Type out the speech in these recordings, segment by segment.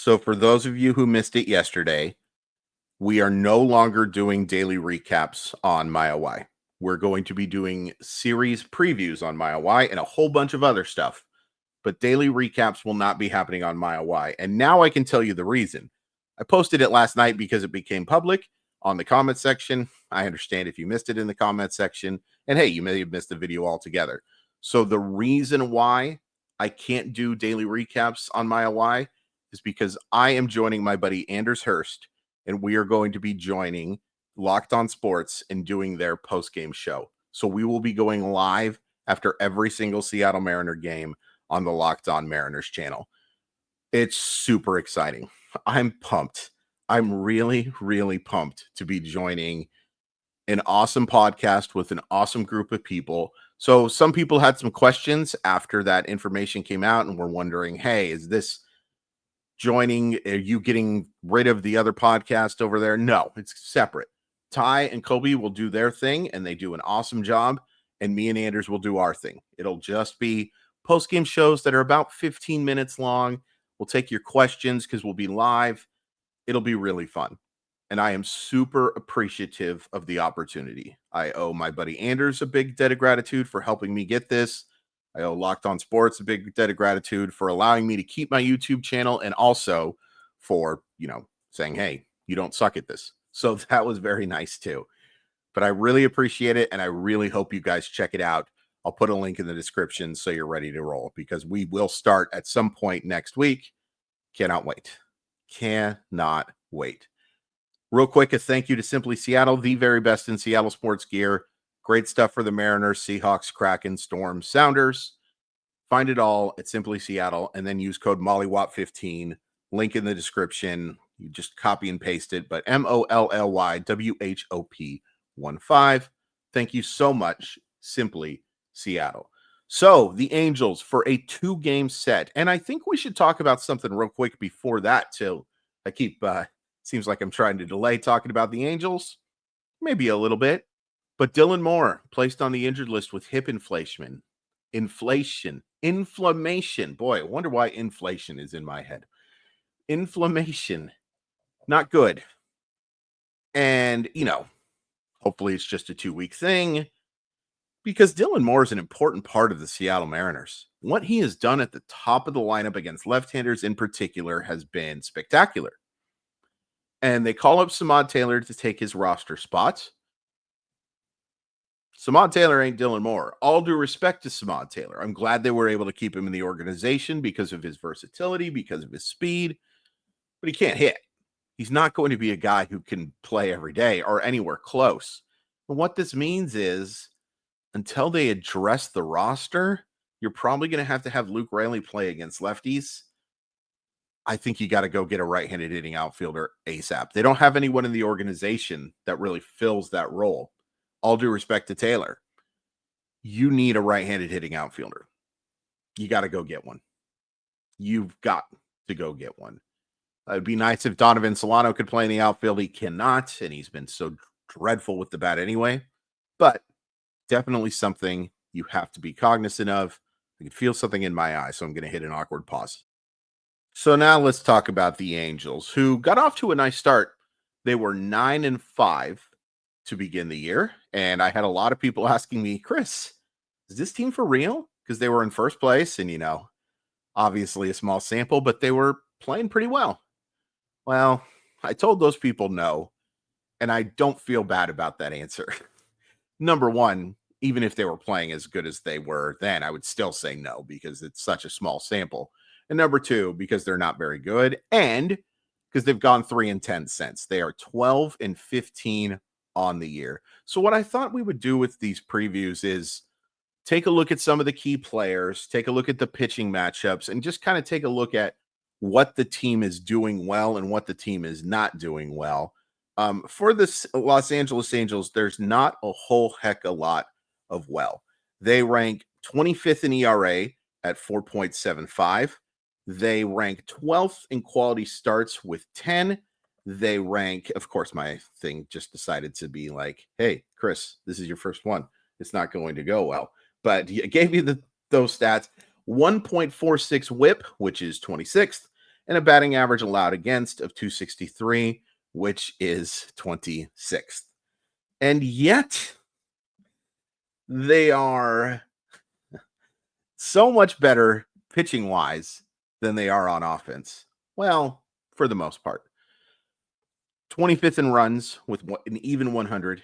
So, for those of you who missed it yesterday, we are no longer doing daily recaps on MyOY. We're going to be doing series previews on MyOY and a whole bunch of other stuff. But daily recaps will not be happening on MyOY. And now I can tell you the reason. I posted it last night because it became public on the comment section. I understand if you missed it in the comment section. And hey, you may have missed the video altogether. So the reason why I can't do daily recaps on MyOY is because I am joining my buddy Anders Hurst, and we are going to be joining Locked On Sports and doing their post-game show. So we will be going live after every single Seattle Mariner game on the Locked On Mariners channel. It's super exciting. I'm pumped. I'm really, really pumped to be joining an awesome podcast with an awesome group of people. So some people had some questions after that information came out and were wondering, hey, is this joining? Are you getting rid of the other podcast over there? No, it's separate. Ty and Kobe will do their thing, and they do an awesome job. And me and Anders will do our thing. It'll just be post-game shows that are about 15 minutes long. We'll take your questions because we'll be live. It'll be really fun. And I am super appreciative of the opportunity. I owe my buddy Anders a big debt of gratitude for helping me get this. I owe Locked On Sports a big debt of gratitude for allowing me to keep my YouTube channel and also for, saying, hey, you don't suck at this. So that was very nice too. But I really appreciate it, and I really hope you guys check it out. I'll put a link in the description so you're ready to roll because we will start at some point next week. Cannot wait. Cannot wait. Real quick, a thank you to Simply Seattle, the very best in Seattle sports gear. Great stuff for the Mariners, Seahawks, Kraken, Storm, Sounders. Find it all at Simply Seattle and then use code MOLLYWOP15. Link in the description. You just copy and paste it, but MOLLYWHOP15. Thank you so much, Simply Seattle. So the Angels for a 2-game set. And I think we should talk about something real quick before that too. I keep, seems like I'm trying to delay talking about the Angels. Maybe a little bit. But Dylan Moore placed on the injured list with hip inflammation. Boy, I wonder why inflation is in my head. Inflammation. Not good. And, hopefully it's just a 2-week thing because Dylan Moore is an important part of the Seattle Mariners. What he has done at the top of the lineup against left-handers in particular has been spectacular. And they call up Samad Taylor to take his roster spot. Samad Taylor ain't Dylan Moore. All due respect to Samad Taylor. I'm glad they were able to keep him in the organization because of his versatility, because of his speed, but he can't hit. He's not going to be a guy who can play every day or anywhere close. But what this means is until they address the roster, you're probably going to have Luke Raley play against lefties. I think you got to go get a right-handed hitting outfielder ASAP. They don't have anyone in the organization that really fills that role. All due respect to Taylor. You need a right-handed hitting outfielder. You got to go get one. You've got to go get one. It'd be nice if Donovan Solano could play in the outfield. He cannot, and he's been so dreadful with the bat anyway. But definitely something you have to be cognizant of. I can feel something in my eye, so I'm going to hit an awkward pause. So now let's talk about the Angels, who got off to a nice start. They were 9-5 to begin the year, and I had a lot of people asking me, Chris, is this team for real? Because they were in first place, and obviously a small sample, but they were playing pretty well. Well, I told those people no, and I don't feel bad about that answer. Number one, even if they were playing as good as they were then, I would still say no because it's such a small sample. And number two, because they're not very good, and because they've gone 3-10 since. They are 12-15 on the year. So what I thought we would do with these previews is take a look at some of the key players, take a look at the pitching matchups, and just kind of take a look at what the team is doing well and what the team is not doing well. For the Los Angeles Angels, there's not a whole heck a lot of well. They rank 25th in ERA at 4.75. They rank 12th in quality starts with 10. They rank, of course, my thing just decided to be like, hey, Chris, this is your first one. It's not going to go well. But it gave you those stats. 1.46 whip, which is 26th, and a batting average allowed against of 263, which is 26th. And yet, they are so much better pitching wise than they are on offense. Well, for the most part. 25th in runs with an even 100.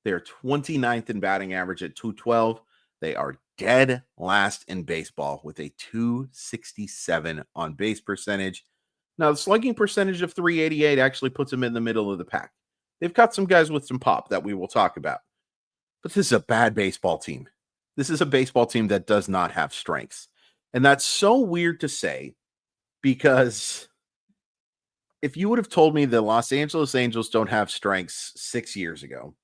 They are 29th in batting average at 212. They are dead last in baseball with a 267 on base percentage. Now, the slugging percentage of 388 actually puts them in the middle of the pack. They've got some guys with some pop that we will talk about. But this is a bad baseball team. This is a baseball team that does not have strengths. And that's so weird to say because if you would have told me the Los Angeles Angels don't have strengths 6 years ago,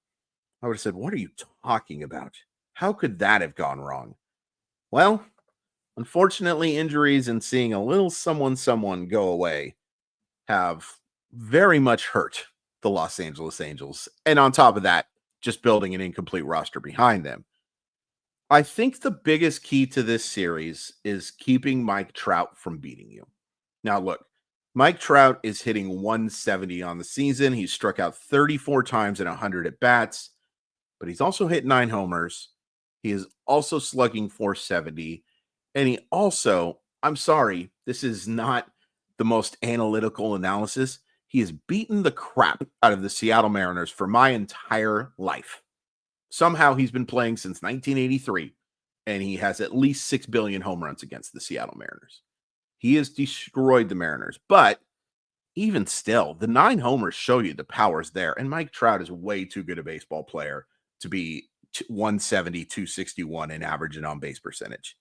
I would have said, what are you talking about? How could that have gone wrong? Well, unfortunately, injuries and seeing a little someone go away have very much hurt the Los Angeles Angels. And on top of that, just building an incomplete roster behind them. I think the biggest key to this series is keeping Mike Trout from beating you. Now, look, Mike Trout is hitting 170 on the season. He's struck out 34 times in 100 at bats, but he's also hit 9 homers. He is also slugging 470. And he also, I'm sorry, this is not the most analytical analysis. He has beaten the crap out of the Seattle Mariners for my entire life. Somehow he's been playing since 1983, and he has at least 6 billion home runs against the Seattle Mariners. He has destroyed the Mariners, but even still, the 9 homers show you the power's there, and Mike Trout is way too good a baseball player to be 170, 261 in average and on-base percentage.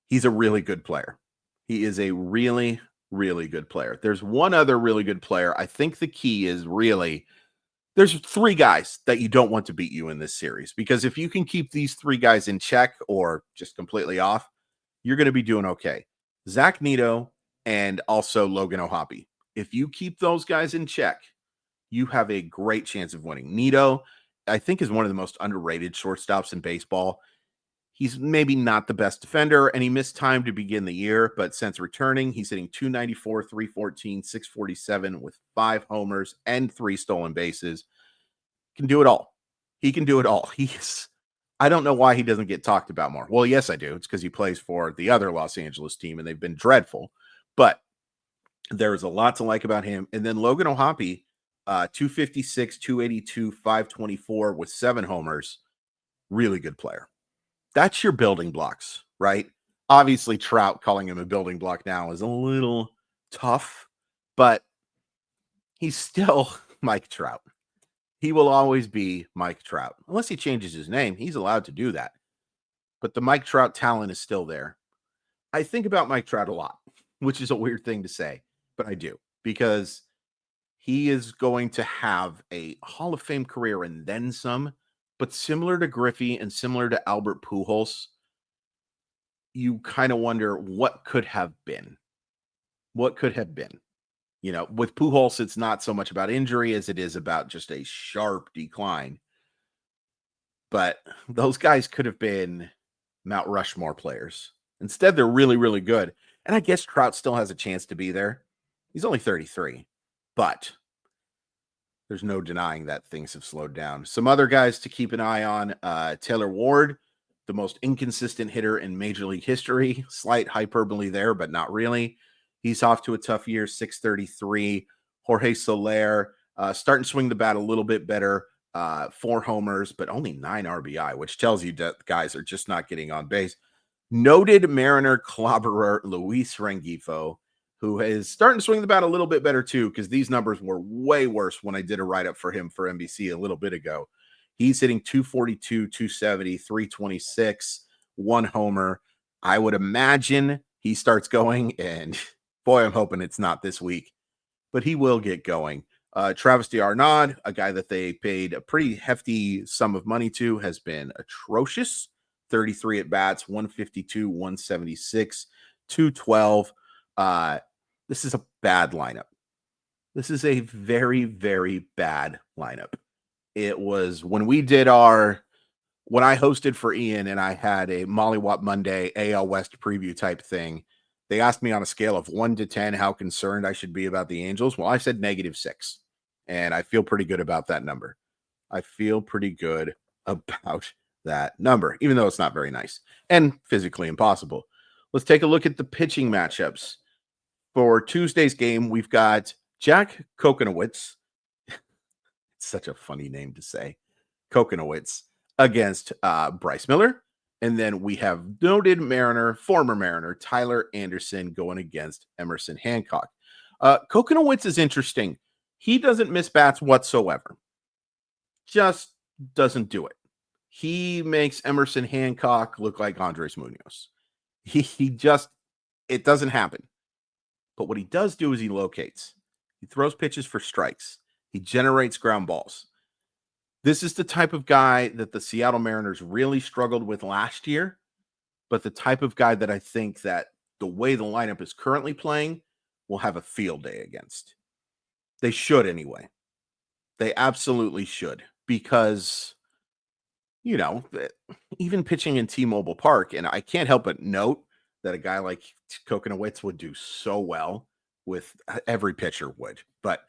He's a really good player. He is a really, really good player. There's one other really good player. I think the key is really there's 3 guys that you don't want to beat you in this series, because if you can keep these 3 guys in check or just completely off, you're going to be doing okay. Zach Neto and also Logan Ohapi. If you keep those guys in check, you have a great chance of winning. Neto, I think, is one of the most underrated shortstops in baseball. He's maybe not the best defender, and he missed time to begin the year, but since returning, he's hitting 294, 314, 647 with 5 homers and 3 stolen bases. Can do it all. He can do it all. I don't know why he doesn't get talked about more. Well, yes, I do. It's because he plays for the other Los Angeles team, and they've been dreadful. But there's a lot to like about him. And then Logan Ohapi, 256, 282, 524 with 7 homers. Really good player. That's your building blocks, right? Obviously, Trout, calling him a building block now is a little tough, but he's still Mike Trout. He will always be Mike Trout. Unless he changes his name, he's allowed to do that. But the Mike Trout talent is still there. I think about Mike Trout a lot, which is a weird thing to say, but I do, because he is going to have a Hall of Fame career and then some. But similar to Griffey and similar to Albert Pujols, you kind of wonder what could have been. What could have been? You know, with Pujols, it's not so much about injury as it is about just a sharp decline. But those guys could have been Mount Rushmore players. Instead, they're really, really good. And I guess Trout still has a chance to be there. He's only 33, but there's no denying that things have slowed down. Some other guys to keep an eye on, Taylor Ward, the most inconsistent hitter in Major League history. Slight hyperbole there, but not really. He's off to a tough year, 633. Jorge Soler, starting to swing the bat a little bit better. 4 homers, but only 9 RBI, which tells you that guys are just not getting on base. Noted Mariner clobberer Luis Rengifo, who is starting to swing the bat a little bit better too, because these numbers were way worse when I did a write-up for him for NBC a little bit ago. He's hitting 242, 270, 326, 1 homer. I would imagine he starts going, and boy, I'm hoping it's not this week, but he will get going. Travis d'Arnaud, a guy that they paid a pretty hefty sum of money to, has been atrocious. 33 at bats, 152, 176, 212. This is a bad lineup. This is a very, very bad lineup. It was when I hosted for Ian and I had a Mollywop Monday AL West preview type thing. They asked me on a scale of 1 to 10 how concerned I should be about the Angels. Well, I said -6, and I feel pretty good about that number. I feel pretty good about that number, even though it's not very nice and physically impossible. Let's take a look at the pitching matchups. For Tuesday's game, we've got Jack Kokonowitz. It's such a funny name to say. Kokonowitz against Bryce Miller. And then we have noted Mariner, former Mariner, Tyler Anderson going against Emerson Hancock. Kokonowitz is interesting. He doesn't miss bats whatsoever. Just doesn't do it. He makes Emerson Hancock look like Andres Munoz. He just, it doesn't happen. But what he does do is he locates. He throws pitches for strikes. He generates ground balls. This is the type of guy that the Seattle Mariners really struggled with last year, but the type of guy that I think that the way the lineup is currently playing will have a field day against. They should anyway. They absolutely should, because, you know, even pitching in T-Mobile Park, and I can't help but note that a guy like Kokonowitz would do so well with every pitcher would, but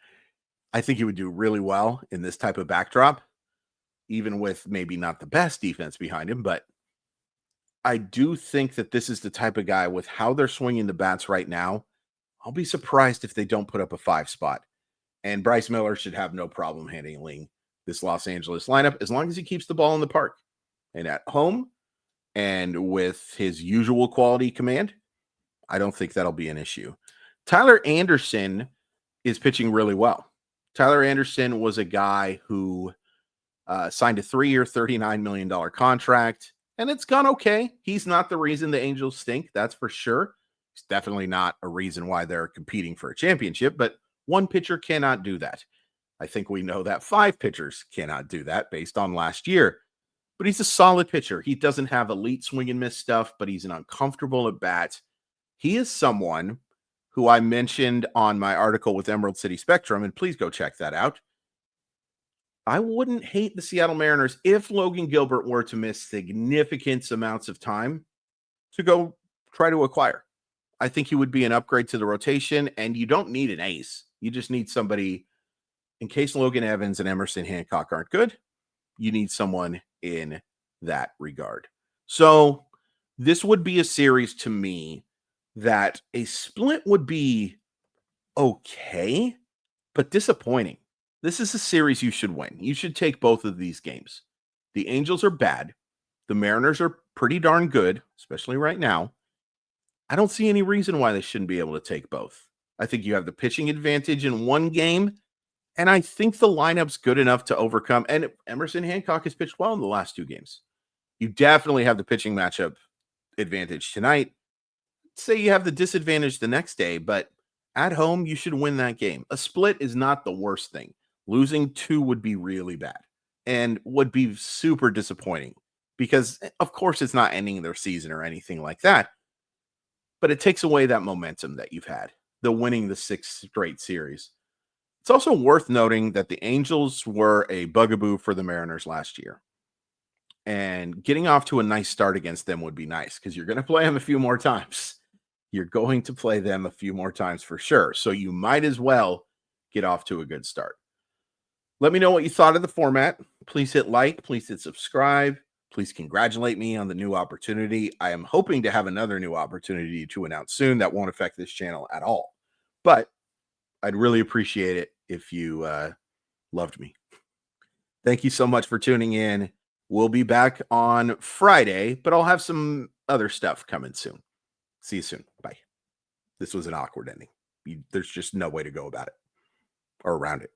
I think he would do really well in this type of backdrop, even with maybe not the best defense behind him. But I do think that this is the type of guy, with how they're swinging the bats right now, I'll be surprised if they don't put up a 5 spot. And Bryce Miller should have no problem handling this Los Angeles lineup as long as he keeps the ball in the park and at home. And with his usual quality command, I don't think that'll be an issue. Tyler Anderson is pitching really well. Tyler Anderson was a guy who signed a 3-year, $39 million contract, and it's gone okay. He's not the reason the Angels stink, that's for sure. It's definitely not a reason why they're competing for a championship, but one pitcher cannot do that. I think we know that 5 pitchers cannot do that based on last year. But he's a solid pitcher. He doesn't have elite swing and miss stuff, but he's an uncomfortable at bat. He is someone who I mentioned on my article with Emerald City Spectrum, and please go check that out. I wouldn't hate the Seattle Mariners if Logan Gilbert were to miss significant amounts of time to go try to acquire. I think he would be an upgrade to the rotation, and you don't need an ace. You just need somebody, in case Logan Evans and Emerson Hancock aren't good, you need someone in that regard. So this would be a series to me that a split would be okay, but disappointing. This is a series you should win. You should take both of these games. The Angels are bad. The Mariners are pretty darn good, especially right now. I don't see any reason why they shouldn't be able to take both. I think you have the pitching advantage in one game, and I think the lineup's good enough to overcome. And Emerson Hancock has pitched well in the last 2 games. You definitely have the pitching matchup advantage tonight. Say you have the disadvantage the next day, but at home, you should win that game. A split is not the worst thing. Losing 2 would be really bad and would be super disappointing because, of course, it's not ending their season or anything like that. But it takes away that momentum that you've had, the winning the 6 straight series. It's also worth noting that the Angels were a bugaboo for the Mariners last year. And getting off to a nice start against them would be nice because you're going to play them a few more times. You're going to play them a few more times for sure. So you might as well get off to a good start. Let me know what you thought of the format. Please hit like. Please hit subscribe. Please congratulate me on the new opportunity. I am hoping to have another new opportunity to announce soon that won't affect this channel at all. But I'd really appreciate it if you loved me. Thank you so much for tuning in. We'll be back on Friday, but I'll have some other stuff coming soon. See you soon. Bye. This was an awkward ending. There's just no way to go about it or around it.